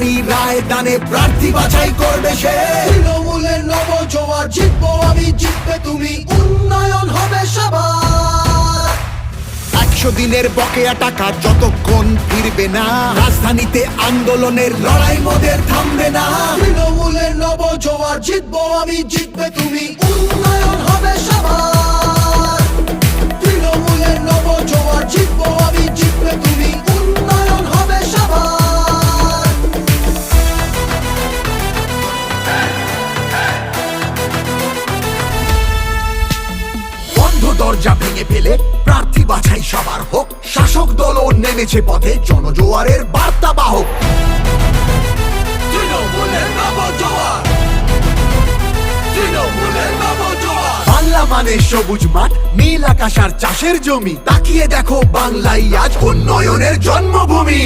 নারী রায় দানে প্রার্থী বাছাই করবে সে। তৃণমূলের নবজোয়ার, জিতবো আমি জিতবে তুমি, উন্নয়ন হবে সবার। 100 দিনের বকেয়া টাকা যতক্ষণ ফিরবে না, রাজধানীতে আন্দোলনের লড়াই মোদের থামবে না। তৃণমূলের নবজোয়ার, জিতবো আমি জিতবে তুমি, উন্নয়ন হবে সবার। তৃণমূলের নবজোয়ার, জিতবো আমি জিতবে তুমি, উন্নয়ন হবে সবার। বন্ধ দরজা ভেঙে ফেলে প্রার্থী বাছাই সবার হোক, শাসক দলও নেমেছে পথে জনজোয়ারের বার্তা বাহক। তৃণমূলের নবজোয়ার, তৃণমূলের নবজোয়ার। বাংলা মানে সবুজ মাঠ, নীল আকাশ আর চাষের জমি, তাকিয়ে দেখো বাংলাই আজ উন্নয়নের জন্মভূমি।